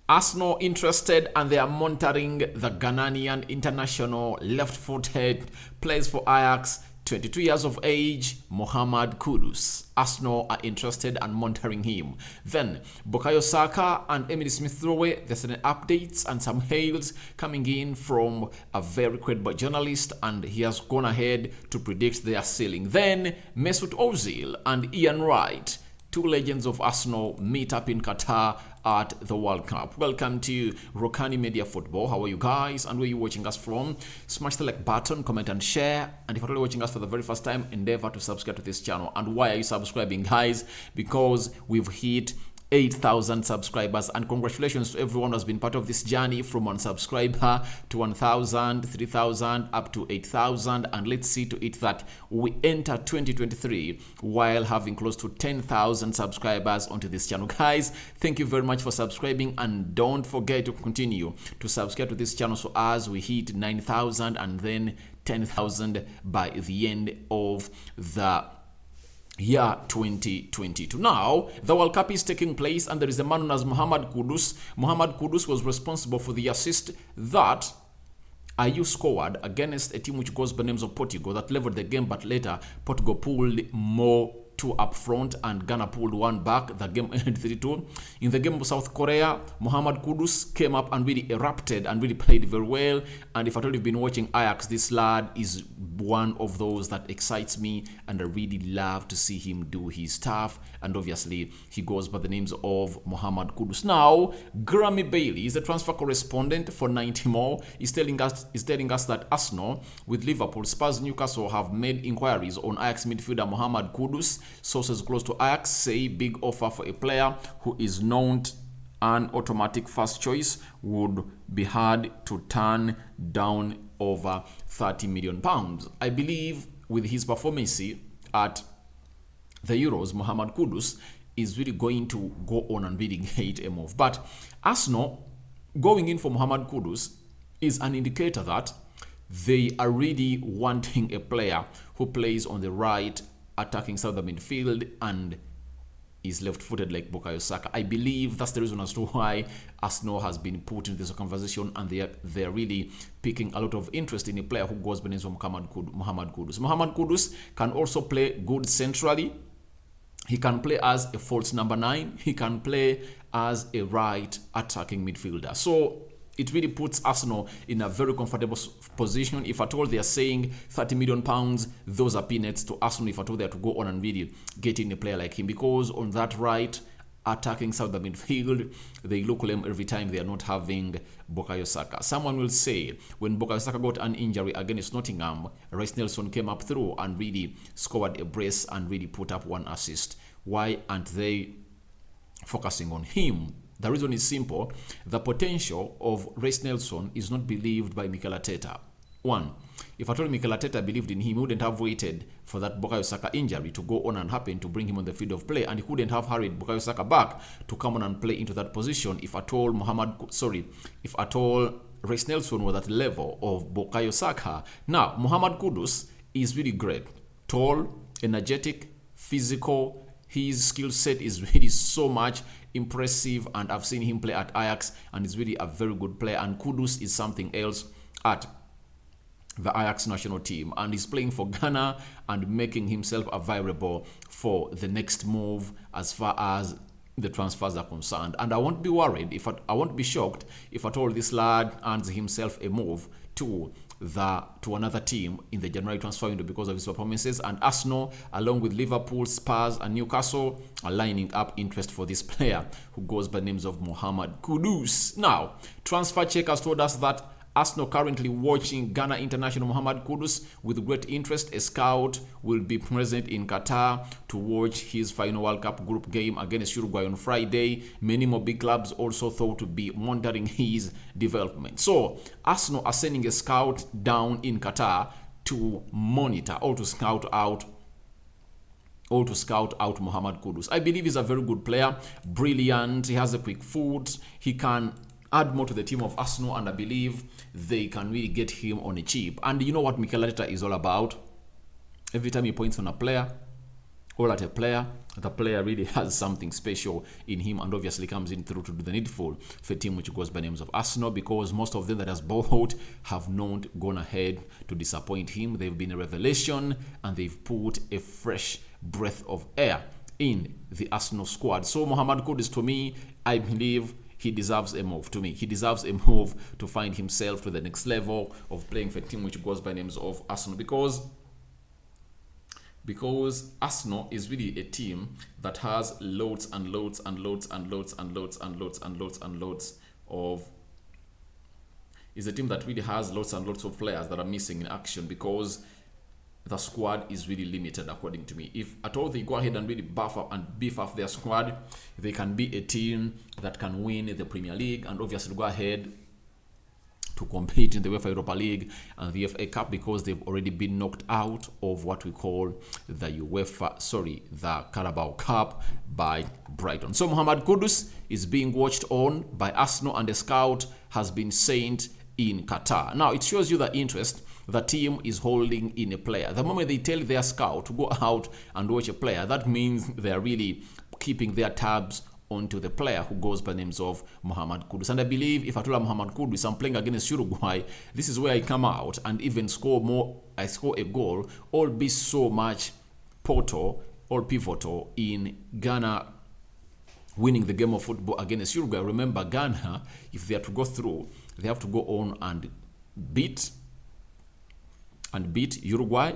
Arsenal interested and they are monitoring the Ghanaian international left-footed, plays for Ajax, 22 years of age, Mohamed Kudus. Arsenal are interested and monitoring him. Then, Bukayo Saka and Emile Smith Rowe, there's some updates and some hails coming in from a very credible journalist, and he has gone ahead to predict their ceiling. Then, Mesut Ozil and Ian Wright, two legends of Arsenal, meet up in Qatar at the World Cup. Welcome to Rokani Media Football. How are you guys and where are you watching us from? Smash the like button, comment and share. And if you're watching us for the very first time, endeavor to subscribe to this channel. And why are you subscribing, guys? Because we've hit 8,000 subscribers, and congratulations to everyone who has been part of this journey from 1 subscriber to 1,000, 3,000 up to 8,000, and let's see to it that we enter 2023 while having close to 10,000 subscribers onto this channel. Guys, thank you very much for subscribing, and don't forget to continue to subscribe to this channel so as we hit 9,000 and then 10,000 by the end of the year 2022. Now, the World Cup is taking place and there is a man known as Mohamed Kudus. Mohamed Kudus was responsible for the assist that IU scored against a team which goes by the names of Portugal that leveled the game, but later Portugal pulled more two up front and Ghana pulled one back. The game ended 3-2. In the game of South Korea, Mohamed Kudus came up and really erupted and really played very well. And if at all you've been watching Ajax, this lad is one of those that excites me, and I really love to see him do his stuff. And obviously, he goes by the names of Mohamed Kudus. Now, Grammy Bailey is the transfer correspondent for 90 More. Is telling us that Arsenal, with Liverpool, Spurs, Newcastle have made inquiries on Ajax midfielder Mohamed Kudus. Sources close to Ajax say big offer for a player who is not an automatic first choice would be hard to turn down over £30 million. I believe with his performance at the Euros, Mohamed Kudus is really going to go on and really get a move. But Arsenal going in for Mohamed Kudus is an indicator that they are really wanting a player who plays on the right attacking side of the midfield and is left-footed like Bukayo Saka. I believe that's the reason as to why Arsenal has been put in this conversation, and they're really picking a lot of interest in a player who goes by the name of Mohamed Kudus. Mohamed Kudus can also play good centrally. He can play as a false number 9. He can play as a right attacking midfielder. So it really puts Arsenal in a very comfortable position. If at all they are saying £30 million, those are peanuts to Arsenal if at all they are to go on and really get in a player like him. Because on that right attacking side of the midfield, they look lame every time they are not having Bukayo Saka. Someone will say when Bukayo Saka got an injury against Nottingham, Reiss Nelson came up through and really scored a brace and really put up one assist. Why aren't they focusing on him? The reason is simple. The potential of Reiss Nelson is not believed by Mikel Arteta. One, if at all Mikel Arteta believed in him, he wouldn't have waited for that Bukayo Saka injury to go on and happen to bring him on the field of play, and he couldn't have hurried Bukayo Saka back to come on and play into that position if at all Reiss Nelson was at the level of Bukayo Saka. Now, Mohamed Kudus is really great. Tall, energetic, physical. His skill set is really so much impressive, and I've seen him play at Ajax and he's really a very good player. And Kudus is something else at the Ajax national team, and he's playing for Ghana and making himself available for the next move as far as the transfers are concerned. And I won't be worried, I won't be shocked if at all this lad earns himself a move to another team in the January transfer window because of his performances. And Arsenal, along with Liverpool, Spurs and Newcastle, are lining up interest for this player who goes by the names of Mohamed Kudus. Now, Transfer Check has told us that Arsenal currently watching Ghana international Mohamed Kudus with great interest. A scout will be present in Qatar to watch his final World Cup group game against Uruguay on Friday. Many more big clubs also thought to be monitoring his development. So Arsenal are sending a scout down in Qatar to monitor or to scout out Mohamed Kudus. I believe he's a very good player, brilliant. He has a quick foot. He can add more to the team of Arsenal, and I believe they can really get him on a cheap. And you know what Mikel Arteta is all about? Every time he points on a player, all at a player. The player really has something special in him, and obviously comes in through to do the needful for a team which goes by names of Arsenal, because most of them that has bought have not gone ahead to disappoint him. They've been a revelation, and they've put a fresh breath of air in the Arsenal squad. So Mohamed Kudus, to me, I believe he deserves a move. To me, he deserves a move to find himself to the next level of playing for a team which goes by names of Arsenal, because Arsenal is really a team that has loads and loads and loads and loads and loads and loads and loads and loads of is a team that really has lots and lots of players that are missing in action, because the squad is really limited, according to me. If at all they go ahead and really buff up and beef up their squad, they can be a team that can win the Premier League and obviously go ahead to compete in the UEFA Europa League and the FA Cup, because they've already been knocked out of what we call the the Carabao Cup by Brighton. So Mohamed Kudus is being watched on by Arsenal, and a scout has been sent in Qatar. Now, it shows you the interest the team is holding in a player. The moment they tell their scout to go out and watch a player, that means they are really keeping their tabs onto the player who goes by names of Mohamed Kudus. And I believe if Atula Mohamed Kudus, I'm playing against Uruguay, this is where I come out and even score more. I score a goal, all be so much pivotal in Ghana winning the game of football against Uruguay. Remember, Ghana, if they are to go through, they have to go on and beat Uruguay,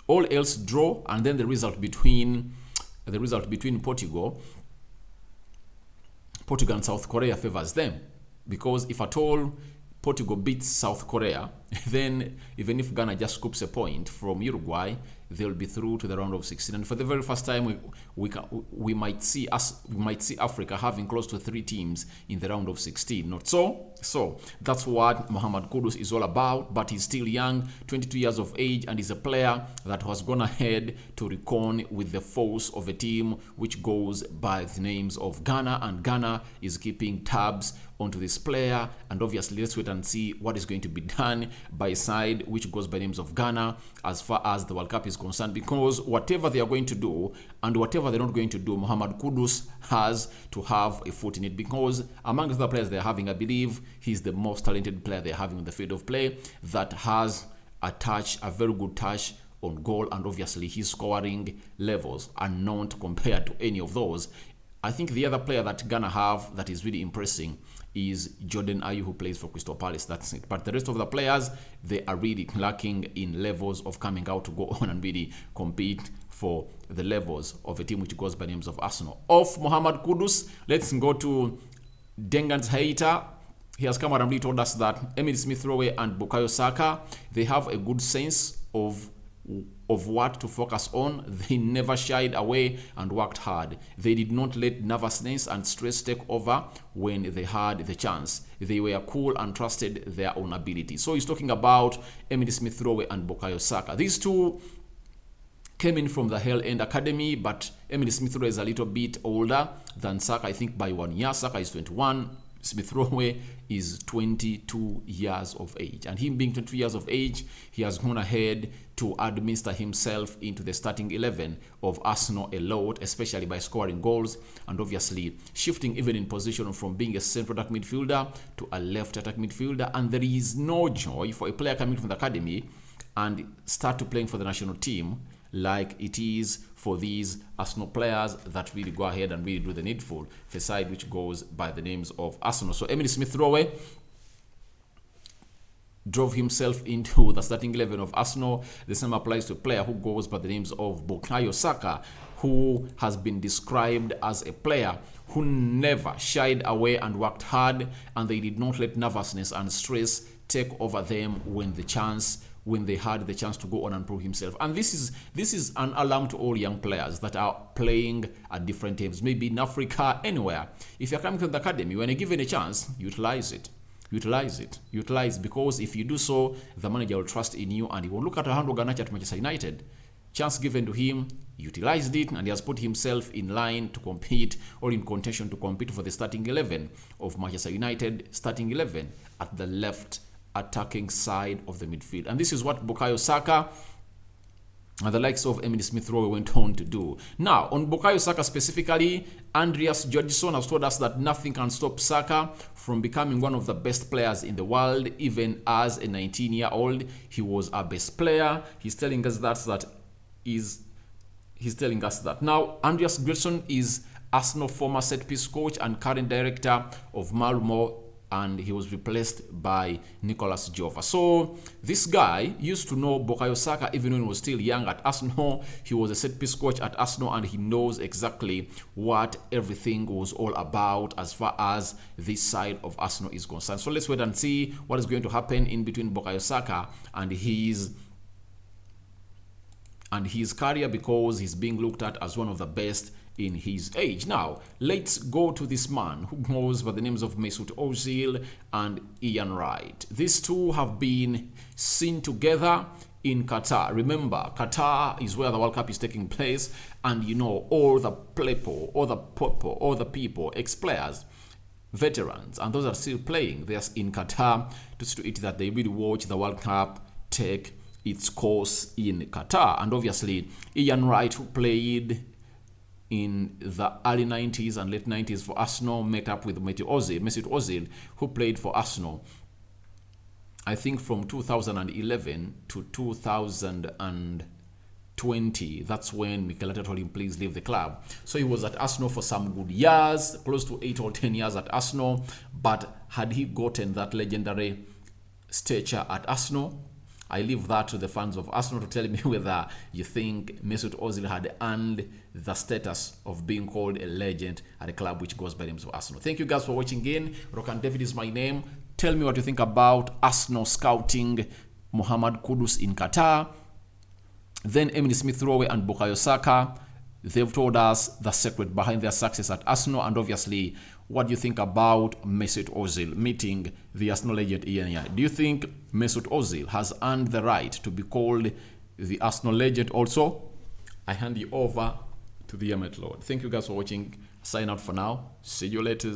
all else draw, and then the result between Portugal and South Korea favors them, because if at all Portugal beats South Korea, then even if Ghana just scoops a point from Uruguay, they'll be through to the round of 16. And for the very first time, we might see Africa having close to 3 teams in the round of 16. Not so. So that's what Mohamed Kudus is all about. But he's still young, 22 years of age, and he's a player that has gone ahead to reckon with the force of a team which goes by the names of Ghana, and Ghana is keeping tabs onto this player. And obviously, let's wait and see what is going to be done by a side which goes by names of Ghana as far as the World Cup is concerned, because whatever they are going to do and whatever they're not going to do, Mohamed Kudus has to have a foot in it, because among the other players they're having, I believe he's the most talented player they're having on the field of play that has a very good touch on goal, and obviously his scoring levels are not compared to any of those. I think the other player that Ghana have that is really impressing is Jordan Ayew, who plays for Crystal Palace. That's it. But the rest of the players, they are really lacking in levels of coming out to go on and really compete for the levels of a team which goes by names of Arsenal. Off Mohamed Kudus, let's go to Dengan's hater. He has come out and really told us that Emile Smith Rowe and Bukayo Saka, they have a good sense of what to focus on. They never shied away and worked hard. They did not let nervousness and stress take over when they had the chance. They were cool and trusted their own ability. So he's talking about Emile Smith Rowe and Bukayo Saka. These two came in from the Hell End Academy, but Emile Smith Rowe is a little bit older than Saka, I think by 1 year. Saka is 21. Smith Rowe is 22 years of age, and him being 22 years of age, he has gone ahead to administer himself into the starting 11 of Arsenal a lot, especially by scoring goals and obviously shifting even in position from being a central attack midfielder to a left attack midfielder. And there is no joy for a player coming from the academy and start to playing for the national team like it is for these Arsenal players that really go ahead and really do the needful for a side which goes by the names of Arsenal. So Emile Smith Rowe drove himself into the starting 11 of Arsenal. The same applies to a player who goes by the names of Bukayo Saka, who has been described as a player who never shied away and worked hard, and they did not let nervousness and stress take over them when they had the chance to go on and prove himself. And this is an alarm to all young players that are playing at different teams, maybe in Africa, anywhere. If you're coming to the academy, when you're given a chance, utilize it, because if you do so, the manager will trust in you and he will look at Alejandro Garnacho at Manchester United. Chance given to him, utilized it, and he has put himself in line to compete or in contention to compete for the starting 11 of Manchester United, starting 11 at the left attacking side of the midfield. And this is what Bukayo Saka and the likes of Emile Smith Rowe went on to do. Now, on Bukayo Saka specifically, Andreas Georgesson has told us that nothing can stop Saka from becoming one of the best players in the world. Even as a 19-year-old, he was our best player. He's telling us that Now, Andreas Georgesson is Arsenal former set-piece coach and current director of Malmo, and he was replaced by Nicolas Jova. So this guy used to know Bukayo Saka even when he was still young at Arsenal. He was a set-piece coach at Arsenal, and he knows exactly what everything was all about as far as this side of Arsenal is concerned. So let's wait and see what is going to happen in between Bukayo Saka and his career, because he's being looked at as one of the best in his age. Now, let's go to this man who goes by the names of Mesut Ozil and Ian Wright. These two have been seen together in Qatar. Remember, Qatar is where the World Cup is taking place, and you know, all the people, ex-players, veterans, and those that are still playing, they're in Qatar to see to it that they really watch the World Cup take its course in Qatar. And obviously, Ian Wright, who played in the early 90s and late 90s for Arsenal, met up with Mesut Ozil, who played for Arsenal, I think from 2011 to 2020. That's when Mikel Arteta told him, please leave the club. So he was at Arsenal for some good years, close to 8 or 10 years at Arsenal. But had he gotten that legendary stature at Arsenal? I leave that to the fans of Arsenal to tell me whether you think Mesut Ozil had earned the status of being called a legend at a club which goes by the name of Arsenal. Thank you guys for watching again. Rokani David is my name. Tell me what you think about Arsenal scouting Mohamed Kudus in Qatar. Then Emile Smith Rowe and Bukayo Saka. They've told us the secret behind their success at Arsenal, and obviously what do you think about Mesut Ozil meeting the Arsenal legend Ian Wright? Do you think Mesut Ozil has earned the right to be called the Arsenal legend also? I hand you over to the Lord. Thank you guys for watching. Sign out for now. See you later.